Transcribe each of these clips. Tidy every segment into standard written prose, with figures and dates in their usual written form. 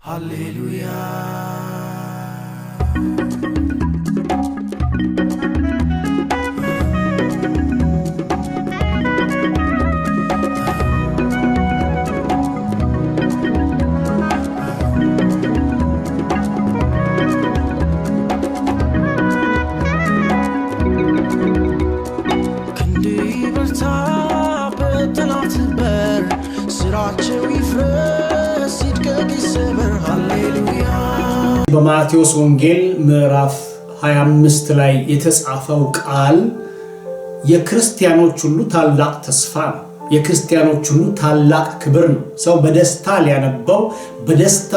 Hallelujah. በማቴዎስ ወንጌል ምዕራፍ 25 ላይ የተጻፈው ቃል የክርስቲያኖች ሁሉ ታላቅ ተስፋ ነው። የክርስቲያኖች ሁሉ ታላቅ ክብር ነው። ሰው በደስታ ሊያነበው በደስታ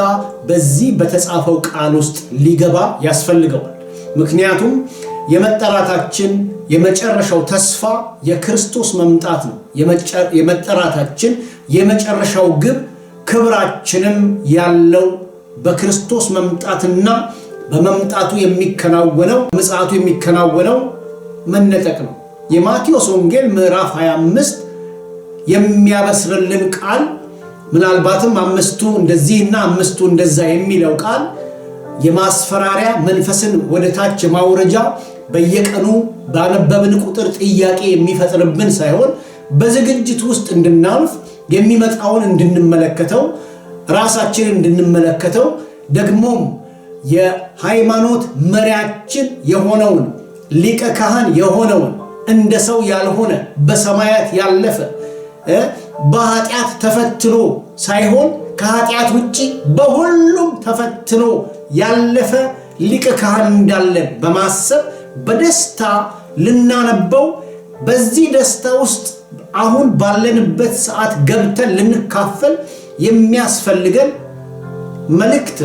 በዚህ በተጻፈው ቃል ውስጥ ሊገባ ያስፈልገዋል። ምክንያቱም የመጠራታችን የመጨረሻው ተስፋ የክርስቶስ መምጣት ነው። የመጠራታችን የመጨረሻው ግብ ክብራችንም ያለው በክርስቶስ መምጣትና በመምጣቱ የሚከናወነው ምጽአቱ የሚከናወነው መነጠቅ ነው። የማቴዎስ ወንጌል ምዕራፍ 25 የሚያበስርልን ቃል ምናልባትም አምስቱ እንደዚህና አምስቱ እንደዛ የሚለው ቃል የማስፈራሪያ መንፈስን ወደታች ማውረጃ በየቀኑ ባነበብን ቁጥር ጥያቄ የሚፈጥርብን ሳይሆን በዝግጅት ውስጥ እንድናልፍ የሚመጣውን እንድንመለከተው ራሳችንን እንድንመለከተው ደግሞም የሃይማኖት መሪያችን የሆነውን ሊቀ ካህን የሆነውን እንደ ሰው ያልሆነ በሰማያት ያለፈ በኃጢአት ተፈትኖ ሳይሆን ከኃጢአት ውጪ በሁሉም ተፈትኖ ያለፈ ሊቀ ካህን እንዳለን በማሰብ በደስታ ልናነበው በዚህ ደስታ ውስጥ አሁን ባለንበት ሰዓት ገብተን ልንካፈል የሚያስፈልገን መልእክት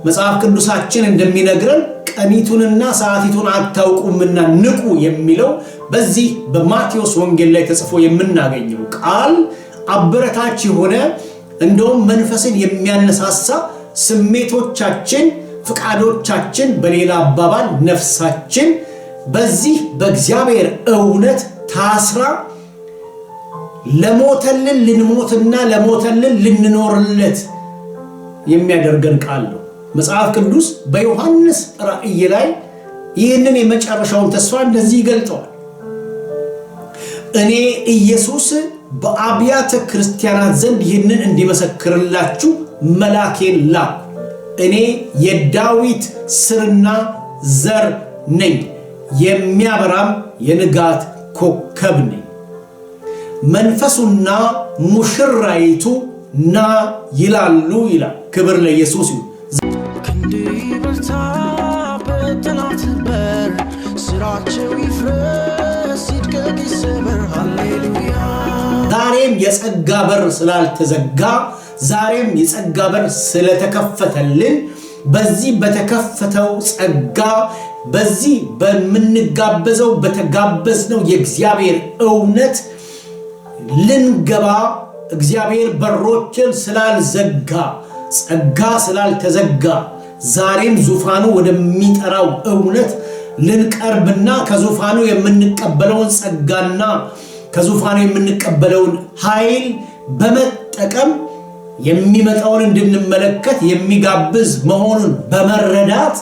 መጽሐፍ ቅዱሳችን እንደሚነግረን ቀኒቱንና ሰዓቲቱን አታውቁምና ንቁ የሚለው በዚህ በማቴዎስ ወንጌል ላይ ተጽፎ የምናገኘው ቃል አበረታች የሆነ እንደውም መንፈስን የሚያነሳሳ ስሜቶቻችን ፍቃዶቻችን በሌላ አባባል ነፍሳችን በዚህ በእግዚአብሔር እውነት ታስራ ለሞተልን ልንሞትና ለሞተልን ልንኖርለት የሚያደርገን ቃል ነው። መጽሐፍ ቅዱስ በዮሐንስ ራእይ ላይ ይህንን የመጨረሻውን ተስፋ እንደዚህ ይገልጠዋል። እኔ ኢየሱስ በአብያተ ክርስቲያናት ዘንድ ይህንን እንዲመሰክርላችሁ መልአኬን ላኩ። እኔ የዳዊት ስርና ዘር ነኝ፣ የሚያበራም የንጋት ኮከብ ነኝ። መንፈሱና ሙሽራይቱ ና ይላሉ ይላል። ክብር ለኢየሱስ ይሁን። ዛሬም የጸጋ በር ስላልተዘጋ ዛሬም የጸጋ በር ስለተከፈተልን በዚህ በተከፈተው ጸጋ በዚህ በምንጋበዘው በተጋበዝነው የእግዚአብሔር እውነት ልንገባ እግዚአብሔር በሮችን ስላልዘጋ ጸጋ ስላልተዘጋ ዛሬም ዙፋኑ ወደሚጠራው እውነት ልንቀርብና ከዙፋኑ የምንቀበለውን ጸጋና ከዙፋኑ የምንቀበለውን ኃይል በመጠቀም የሚመጣውን እንድንመለከት የሚጋብዝ መሆኑን በመረዳት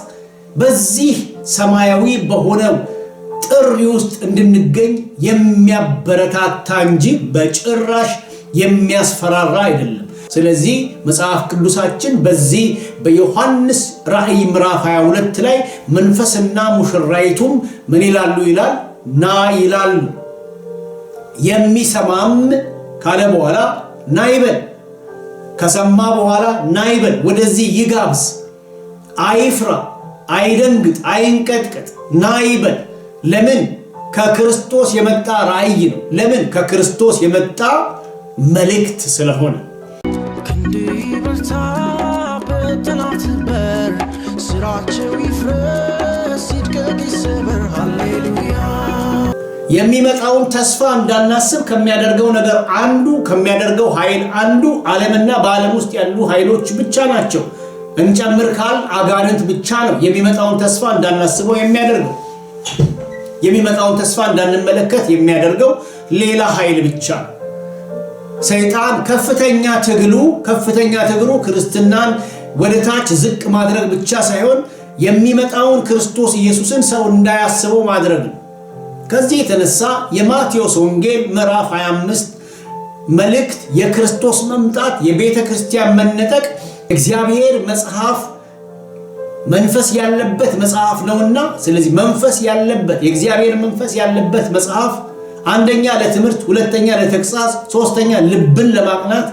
በዚህ ሰማያዊ በሆነው ጥሪ ውስጥ እንድንገኝ የሚያበረታታ እንጂ በጭራሽ የሚያስፈራራ አይደለም። ስለዚህ መጽሐፍ ቅዱሳችን በዚህ በዮሐንስ ራእይ ምዕራፍ 22 ላይ መንፈስና ሙሽራይቱም ምን ይላሉ ይላል? ና ይላሉ። የሚሰማም ካለ በኋላ ና ይበል። ከሰማ በኋላ ና ይበል። ወደዚህ ይጋብዝ። አይፍራ፣ አይደንግጥ፣ አይንቀጥቀጥ። ና ይበል። ለምን? ከክርስቶስ የመጣ ራእይ ነው። ለምን? ከክርስቶስ የመጣ መልእክት ስለሆነ። የሚመጣውን ተስፋ እንዳናስብ ከሚያደርገው ነገር አንዱ ከሚያደርገው ኃይል አንዱ ዓለምና በዓለም ውስጥ ያሉ ኃይሎች ብቻ ናቸው። እንጨምር ካል አጋንንት ብቻ ነው የሚመጣውን ተስፋ እንዳናስበው የሚያደርገው። የሚመጣውን ተስፋ እንዳንመለከት የሚያደርገው ሌላ ኃይል ብቻ ነው። ሰይጣን ከፍተኛ ትግሉ ክርስትናን ወደታች ዝቅ ማድረግ ብቻ ሳይሆን የሚመጣውን ክርስቶስ ኢየሱስን ሰው እንዳያስበው ማድረግ ነው። ከዚህ የተነሳ የማቴዎስ ወንጌል ምዕራፍ 25 መልእክት የክርስቶስ መምጣት የቤተ ክርስቲያን መነጠቅ እግዚአብሔር መጽሐፍ መንፈስ ያለበት መጽሐፍ ነውና ስለዚህ መንፈስ ያለበት የእግዚአብሔር መንፈስ ያለበት መጽሐፍ አንደኛ ለትምህርት ሁለተኛ ለተግሳጽ ሶስተኛ ልብን ለማቅናት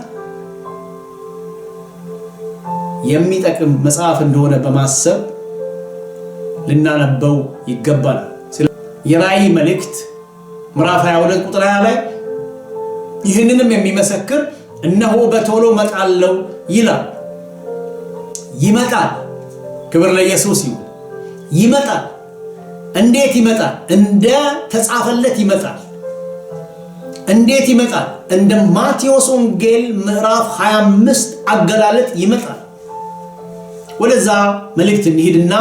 የሚጠቅም መጽሐፍ እንደሆነ በማሰብ ልናነበው ይገባል። የራእይ መልእክት ምዕራፍ 22 ቁጥር 20 ላይ ይህንንም የሚመሰክር እነሆ በቶሎ እመጣለሁ ይላል። ይመጣል። ክብር ለኢየሱስ ይሁን። ይመጣል። እንዴት ይመጣል? እንደ ተጻፈለት ይመጣል። እንዴት ይመጣል? እንደ ማቴዎስ ወንጌል ምዕራፍ 25 አገላለጥ ይመጣል። ወደዛ መልእክት እንሂድና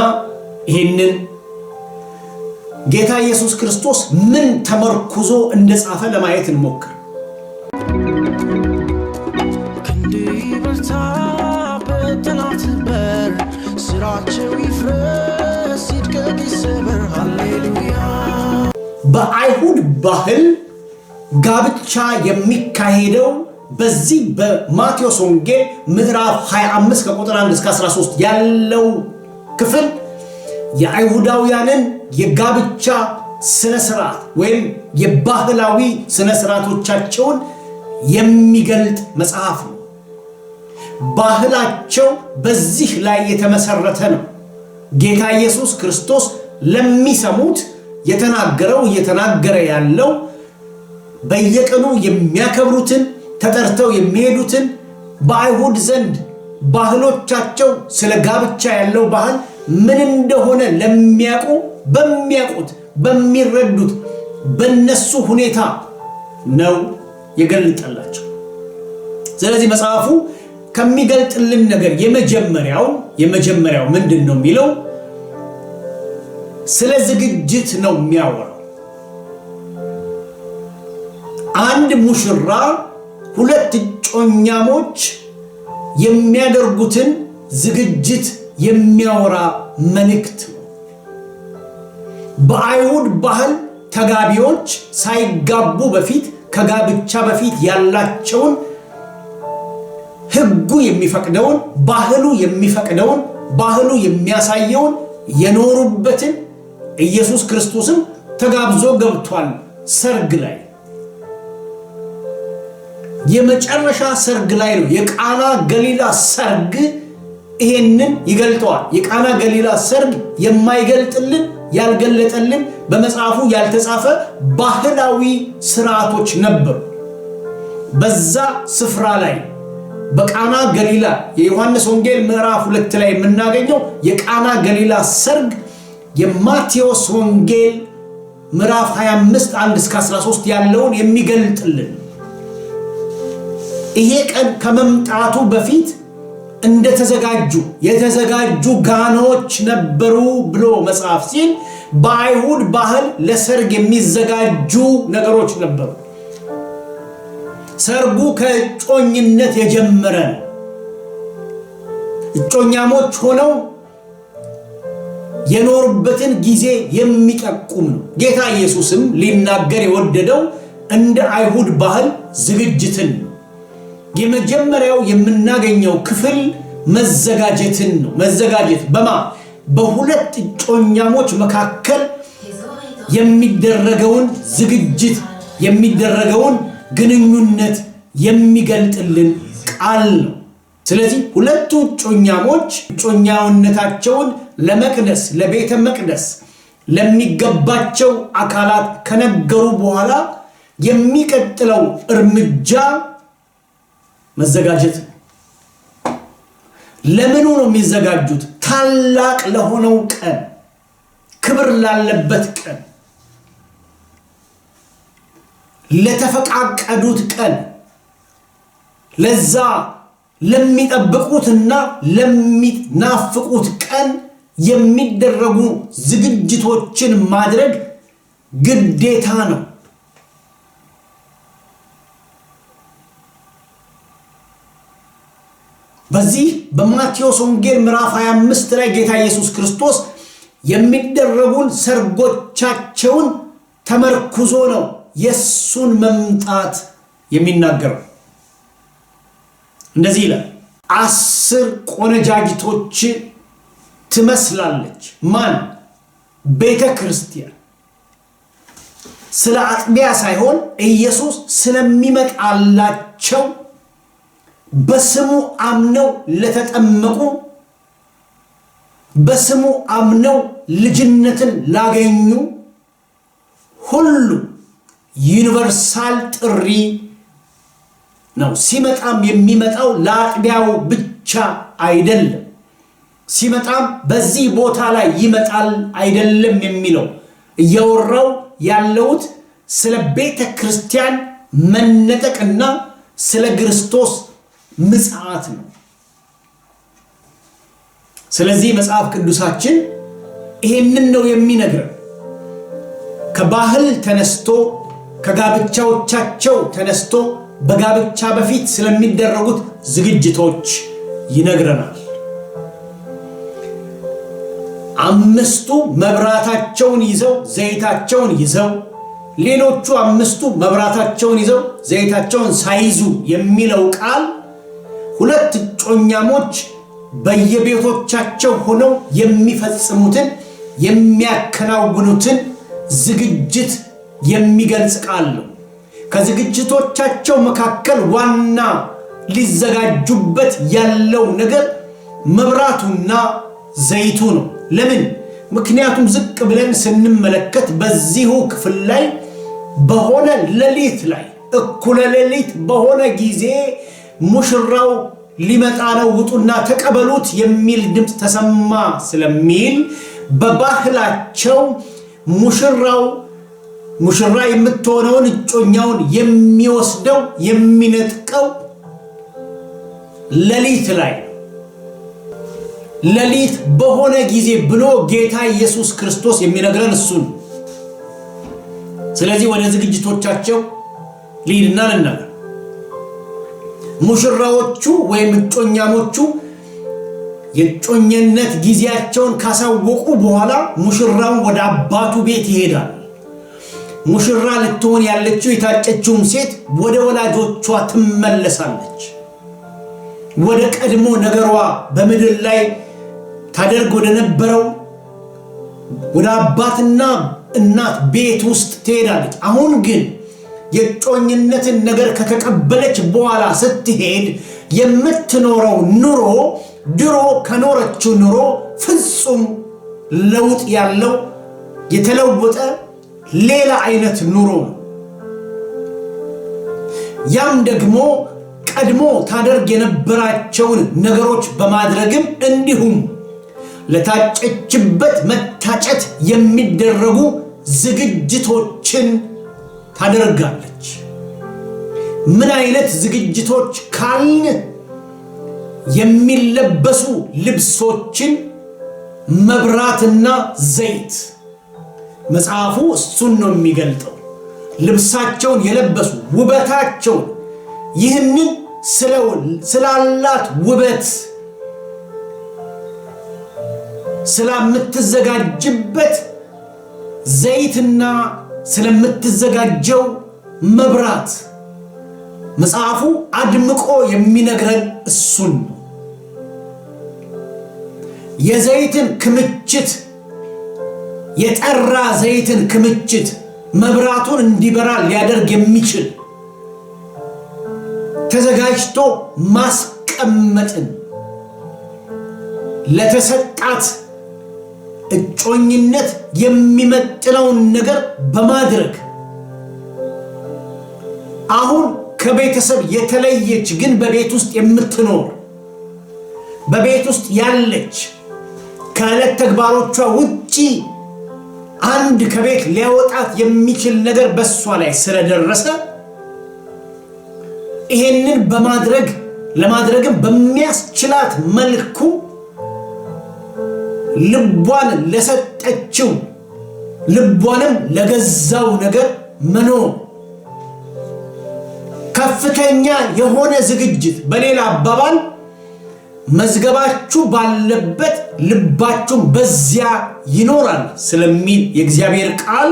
ይሄንን ጌታ ኢየሱስ ክርስቶስ ምን ተመርኩዞ እንደጻፈ ለማየት እንሞክር። በአይሁድ ባህል ጋብቻ የሚካሄደው በዚህ በማቴዎስ ወንጌል ምዕራፍ 25 ከቁጥር 1 እስከ 13 ያለው ክፍል የአይሁዳውያንን የጋብቻ ስነ ስርዓት ወይም የባህላዊ ስነ ስርዓቶቻቸውን የሚገልጥ መጽሐፍ ነው። ባህላቸው በዚህ ላይ የተመሰረተ ነው። ጌታ ኢየሱስ ክርስቶስ ለሚሰሙት እየተናገረ ያለው በየቀኑ የሚያከብሩትን ተጠርተው የሚሄዱትን በአይሁድ ዘንድ ባህሎቻቸው ስለ ጋብቻ ያለው ባህል ምን እንደሆነ በሚያውቁት በሚረዱት በነሱ ሁኔታ ነው የገለጠላቸው። ስለዚህ መጽሐፉ ከሚገልጥልን ነገር የመጀመሪያው ምንድነው የሚለው? ስለ ዝግጅት ነው የሚያወራው። አንድ ሙሽራ ሁለት እጮኛሞች የሚያደርጉትን ዝግጅት የሚያወራ መልእክት ነው። በአይሁድ ባህል ተጋቢዎች ሳይጋቡ በፊት ከጋብቻ በፊት ያላቸውን ሕጉ የሚፈቅደውን ባህሉ የሚያሳየውን የኖሩበትን ኢየሱስ ክርስቶስም ተጋብዞ ገብቷል። ሰርግ ላይ የመጨረሻ ሰርግ ላይ ነው። የቃና ገሊላ ሰርግ ይሄንን ይገልጠዋል። የቃና ገሊላ ሰርግ የማይገልጥልን ያልገለጠልን በመጽሐፉ ያልተጻፈ ባህላዊ ስርዓቶች ነበሩ። በዛ ስፍራ ላይ በቃና ገሊላ የዮሐንስ ወንጌል ምዕራፍ 2 ላይ የምናገኘው የቃና ገሊላ ሰርግ የማቴዎስ ወንጌል ምዕራፍ 25 1 እስከ 13 ያለውን የሚገልጥልን ይሄ ቀን ከመምጣቱ በፊት የተዘጋጁ ጋኖች ነበሩ ብሎ መጽሐፍ ሲል በአይሁድ ባህል ለሰርግ የሚዘጋጁ ነገሮች ነበሩ። ሰርጉ ከእጮኝነት የጀመረ ነው። እጮኛሞች ሆነው የኖሩበትን ጊዜ የሚጠቁም ነው። ጌታ ኢየሱስም ሊናገር የወደደው እንደ አይሁድ ባህል ዝግጅትን ነው። የመጀመሪያው የምናገኘው ክፍል መዘጋጀትን ነው። መዘጋጀት በሁለት እጮኛሞች መካከል የሚደረገውን ዝግጅት የሚደረገውን ግንኙነት የሚገልጥልን ቃል ነው። ስለዚህ ሁለቱ እጮኛሞች እጮኛውነታቸውን ለመቅደስ ለቤተ መቅደስ ለሚገባቸው አካላት ከነገሩ በኋላ የሚቀጥለው እርምጃ መዘጋጀት ነው። ለምኑ ነው የሚዘጋጁት? ታላቅ ለሆነው ቀን፣ ክብር ላለበት ቀን፣ ለተፈቃቀዱት ቀን፣ ለዛ ለሚጠብቁትና ለሚናፍቁት ቀን የሚደረጉ ዝግጅቶችን ማድረግ ግዴታ ነው። በዚህ በማቴዎስ ወንጌል ምዕራፍ 25 ላይ ጌታ ኢየሱስ ክርስቶስ የሚደረጉን ሰርጎቻቸውን ተመርኩዞ ነው የሱን መምጣት የሚናገረው። እንደዚህ ይላል፣ 10 ቆነጃጅቶች ትመስላለች። ማን? ቤተ ክርስቲያን። ስለ አጥቢያ ሳይሆን ኢየሱስ ስለሚመጣላቸው በስሙ አምነው ለተጠመቁ፣ በስሙ አምነው ልጅነትን ላገኙ ሁሉ ዩኒቨርሳል ጥሪ ነው። ሲመጣም የሚመጣው ለአጥቢያው ብቻ አይደለም። ሲመጣም በዚህ ቦታ ላይ ይመጣል አይደለም የሚለው እያወራው ያለውት ስለ ቤተ ክርስቲያን መነጠቅና ስለ ክርስቶስ ምጽአት ነው። ስለዚህ መጽሐፍ ቅዱሳችን ይሄንን ነው የሚነግረን። ከባህል ተነስቶ ከጋብቻዎቻቸው ተነስቶ በጋብቻ በፊት ስለሚደረጉት ዝግጅቶች ይነግረናል። 5ቱ መብራታቸውን ይዘው ዘይታቸውን ይዘው፣ ሌሎቹ 5ቱ መብራታቸውን ይዘው ዘይታቸውን ሳይዙ የሚለው ቃል 2 እጮኛሞች በየቤቶቻቸው ሆነው የሚፈጽሙትን የሚያከናውኑትን ዝግጅት የሚገልጽ ቃል ነው። ከዝግጅቶቻቸው መካከል ዋና ሊዘጋጁበት ያለው ነገር መብራቱና ዘይቱ ነው። ለምን? ምክንያቱም ዝቅ ብለን ስንመለከት በዚሁ ክፍል ላይ በሆነ ሌሊት ላይ እኩለ ሌሊት በሆነ ጊዜ ሙሽራው ሊመጣ ነው ውጡና ተቀበሉት የሚል ድምፅ ተሰማ ስለሚል በባህላቸው ሙሽራ የምትሆነውን እጮኛውን የሚወስደው የሚነጥቀው ሌሊት ላይ ሌሊት በሆነ ጊዜ ብሎ ጌታ ኢየሱስ ክርስቶስ የሚነግረን እሱን። ስለዚህ ወደ ዝግጅቶቻቸው ሊድና ልናገር። ሙሽራዎቹ ወይም እጮኛሞቹ የጮኝነት ጊዜያቸውን ካሳወቁ በኋላ ሙሽራው ወደ አባቱ ቤት ይሄዳል። ሙሽራ ልትሆን ያለችው የታጨችውም ሴት ወደ ወላጆቿ ትመለሳለች። ወደ ቀድሞ ነገሯ በምድር ላይ ታደርግ ወደ ነበረው ወደ አባትና እናት ቤት ውስጥ ትሄዳለች። አሁን ግን የጮኝነትን ነገር ከተቀበለች በኋላ ስትሄድ የምትኖረው ኑሮ ድሮ ከኖረችው ኑሮ ፍጹም ለውጥ ያለው የተለወጠ ሌላ አይነት ኑሮ ነው። ያም ደግሞ ቀድሞ ታደርግ የነበራቸውን ነገሮች በማድረግም እንዲሁም ለታጨችበት መታጨት የሚደረጉ ዝግጅቶችን ታደርጋለች። ምን አይነት ዝግጅቶች ካልን የሚለበሱ ልብሶችን፣ መብራትና ዘይት። መጽሐፉ እሱን ነው የሚገልጠው። ልብሳቸውን የለበሱ ውበታቸውን፣ ይህንን ስላላት ውበት ስለምትዘጋጅበት ዘይትና ስለምትዘጋጀው መብራት መጽሐፉ አድምቆ የሚነግረን እሱን ነው። የዘይትን ክምችት፣ የጠራ ዘይትን ክምችት መብራቱን እንዲበራ ሊያደርግ የሚችል ተዘጋጅቶ ማስቀመጥን ለተሰጣት እጮኝነት የሚመጥነውን ነገር በማድረግ አሁን ከቤተሰብ የተለየች ግን በቤት ውስጥ የምትኖር በቤት ውስጥ ያለች ከዕለት ተግባሮቿ ውጪ አንድ ከቤት ሊያወጣት የሚችል ነገር በሷ ላይ ስለደረሰ ይሄንን ለማድረግም በሚያስችላት መልኩ ልቧን ለሰጠችው ልቧንም ለገዛው ነገር መኖር ከፍተኛ የሆነ ዝግጅት በሌላ አባባል መዝገባችሁ ባለበት ልባችሁ በዚያ ይኖራል ስለሚል የእግዚአብሔር ቃል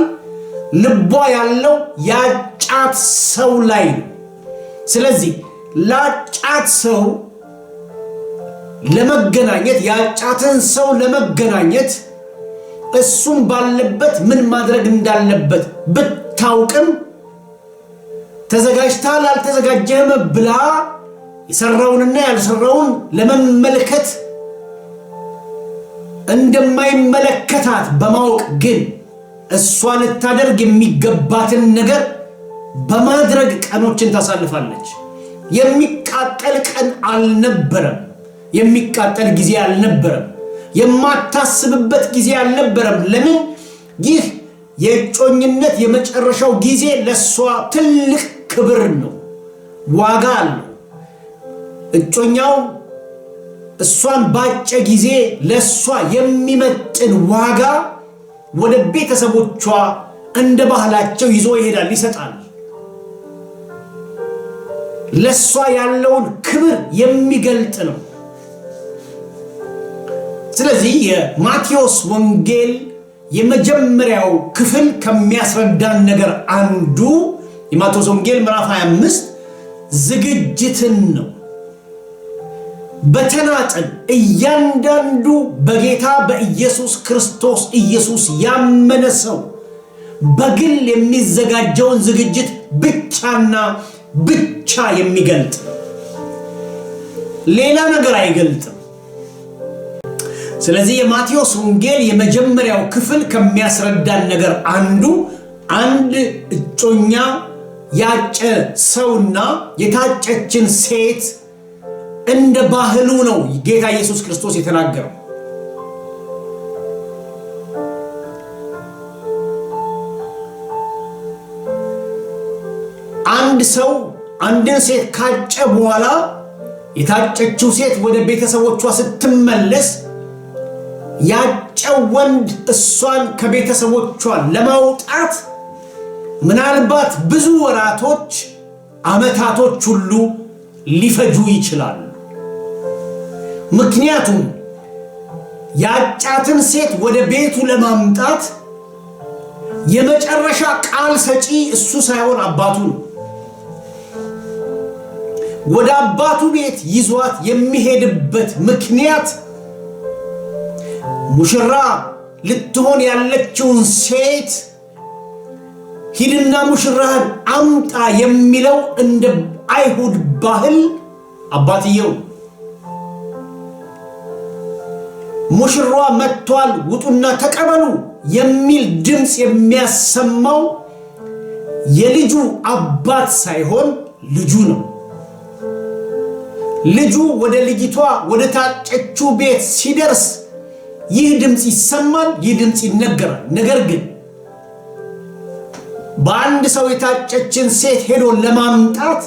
ልቧ ያለው ያጫት ሰው ላይ ነው። ስለዚህ ላጫት ሰው ለመገናኘት ያጫትን ሰው ለመገናኘት እሱም ባለበት ምን ማድረግ እንዳለበት ብታውቅም ተዘጋጅታል አልተዘጋጀህም ብላ የሰራውንና ያልሰራውን ለመመልከት እንደማይመለከታት በማወቅ ግን እሷ ልታደርግ የሚገባትን ነገር በማድረግ ቀኖችን ታሳልፋለች። የሚቃጠል ቀን አልነበረም። የሚቃጠል ጊዜ አልነበረም። የማታስብበት ጊዜ አልነበረም። ለምን? ይህ የእጮኝነት የመጨረሻው ጊዜ ለሷ ትልቅ ክብር ነው፣ ዋጋ አለው። እጮኛው እሷን ባጨ ጊዜ ለሷ የሚመጥን ዋጋ ወደ ቤተሰቦቿ እንደ ባህላቸው ይዞ ይሄዳል፣ ይሰጣል። ለሷ ያለውን ክብር የሚገልጥ ነው። ስለዚህ የማቴዎስ ወንጌል የመጀመሪያው ክፍል ከሚያስረዳን ነገር አንዱ የማቴዎስ ወንጌል ምዕራፍ 25 ዝግጅትን ነው። በተናጠል እያንዳንዱ በጌታ በኢየሱስ ክርስቶስ ኢየሱስ ያመነ ሰው በግል የሚዘጋጀውን ዝግጅት ብቻና ብቻ የሚገልጥ ሌላ ነገር አይገልጥም። ስለዚህ የማቴዎስ ወንጌል የመጀመሪያው ክፍል ከሚያስረዳን ነገር አንዱ አንድ እጮኛ ያጨ ሰውና የታጨችን ሴት እንደ ባህሉ ነው ጌታ ኢየሱስ ክርስቶስ የተናገረው። አንድ ሰው አንድን ሴት ካጨ በኋላ የታጨችው ሴት ወደ ቤተሰቦቿ ስትመለስ ያጨው ወንድ እሷን ከቤተሰቦቿ ለማውጣት ምናልባት ብዙ ወራቶች፣ ዓመታቶች ሁሉ ሊፈጁ ይችላሉ። ምክንያቱም ያጫትን ሴት ወደ ቤቱ ለማምጣት የመጨረሻ ቃል ሰጪ እሱ ሳይሆን አባቱ ነው። ወደ አባቱ ቤት ይዟት የሚሄድበት ምክንያት ሙሽራ ልትሆን ያለችውን ሴት ሂድና ሙሽራህን አምጣ የሚለው እንደ አይሁድ ባህል አባትየው ሙሽራዋ መጥቷል ውጡና ተቀበሉ የሚል ድምጽ የሚያሰማው የልጁ አባት ሳይሆን ልጁ ነው። ልጁ ወደ ልጅቷ ወደ ታጨችው ቤት ሲደርስ ይህ ድምጽ ይሰማል፣ ይህ ድምጽ ይነገራል። ነገር ግን በአንድ ሰው የታጨችን ሴት ሄዶ ለማምጣት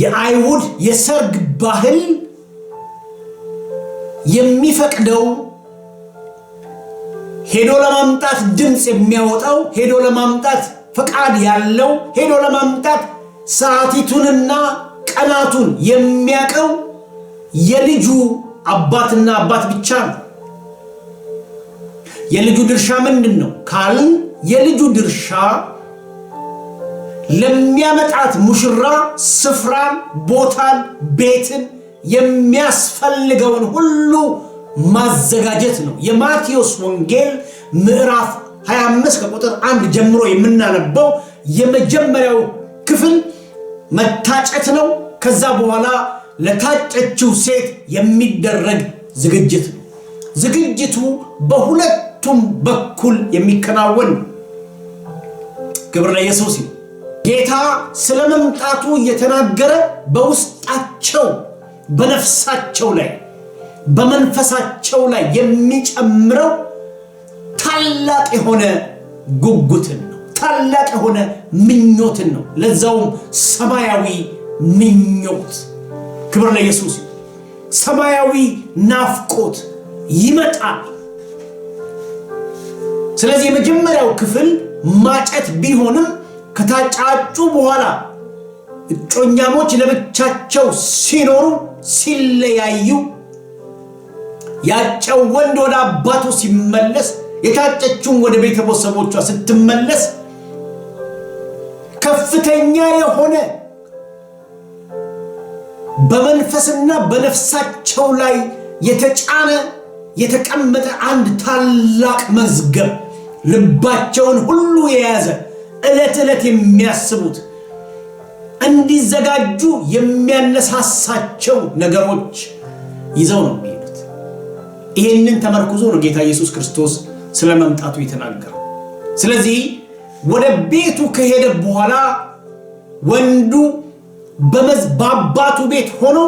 የአይሁድ የሰርግ ባህል የሚፈቅደው ሄዶ ለማምጣት ድምጽ የሚያወጣው ሄዶ ለማምጣት ፈቃድ ያለው ሄዶ ለማምጣት ሰዓቲቱንና ቀናቱን የሚያቀው የልጁ አባትና አባት ብቻ ነው። የልጁ ድርሻ ምንድነው ካልን የልጁ ድርሻ ለሚያመጣት ሙሽራ ስፍራን፣ ቦታን፣ ቤትን የሚያስፈልገውን ሁሉ ማዘጋጀት ነው። የማቴዎስ ወንጌል ምዕራፍ 25 ከቁጥር 1 ጀምሮ የምናነበው የመጀመሪያው ክፍል መታጨት ነው። ከዛ በኋላ ለታጨችው ሴት የሚደረግ ዝግጅት ነው። ዝግጅቱ በሁለቱም በኩል የሚከናወን ክብር ለኢየሱስ ይሁን። ጌታ ስለመምጣቱ እየተናገረ በውስጣቸው በነፍሳቸው ላይ በመንፈሳቸው ላይ የሚጨምረው ታላቅ የሆነ ጉጉትን ነው። ታላቅ የሆነ ምኞትን ነው። ለዛውም ሰማያዊ ምኞት። ክብር ለኢየሱስ። ሰማያዊ ናፍቆት ይመጣል። ስለዚህ የመጀመሪያው ክፍል ማጨት ቢሆንም ከታጫጩ በኋላ እጮኛሞች ለብቻቸው ሲኖሩ ሲለያዩ ያጨው ወንድ ወደ አባቱ ሲመለስ የታጨችውን ወደ ቤተሰቦቿ ስትመለስ ከፍተኛ የሆነ በመንፈስና በነፍሳቸው ላይ የተጫነ የተቀመጠ አንድ ታላቅ መዝገብ ልባቸውን ሁሉ የያዘ ዕለት ዕለት የሚያስቡት እንዲዘጋጁ የሚያነሳሳቸው ነገሮች ይዘው ነው የሚሄዱት። ይሄንን ተመርኩዞ ነው ጌታ ኢየሱስ ክርስቶስ ስለመምጣቱ የተናገረው። ስለዚህ ወደ ቤቱ ከሄደ በኋላ ወንዱ በአባቱ ቤት ሆኖ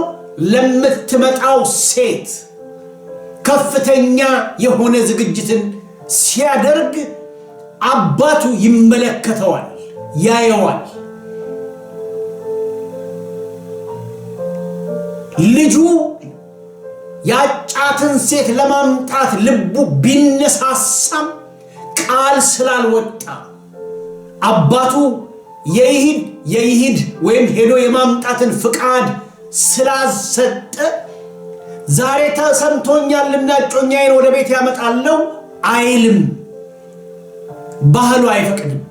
ለምትመጣው ሴት ከፍተኛ የሆነ ዝግጅትን ሲያደርግ አባቱ ይመለከተዋል፣ ያየዋል። ልጁ ያጫትን ሴት ለማምጣት ልቡ ቢነሳሳም ቃል ስላልወጣ አባቱ የይሂድ ወይም ሄዶ የማምጣትን ፍቃድ ስላልሰጠ ዛሬ ተሰምቶኛልና እጮኛዬን ወደ ቤት ያመጣለው አይልም። ባህሉ አይፈቅድም።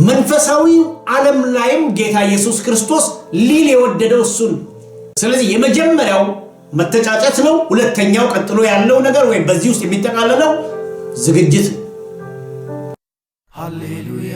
መንፈሳዊ ዓለም ላይም ጌታ ኢየሱስ ክርስቶስ ሊል የወደደው እሱን። ስለዚህ የመጀመሪያው መተጫጨት ነው። ሁለተኛው ቀጥሎ ያለው ነገር ወይም በዚህ ውስጥ የሚጠቃለለው ዝግጅት ነው። ሃሌሉያ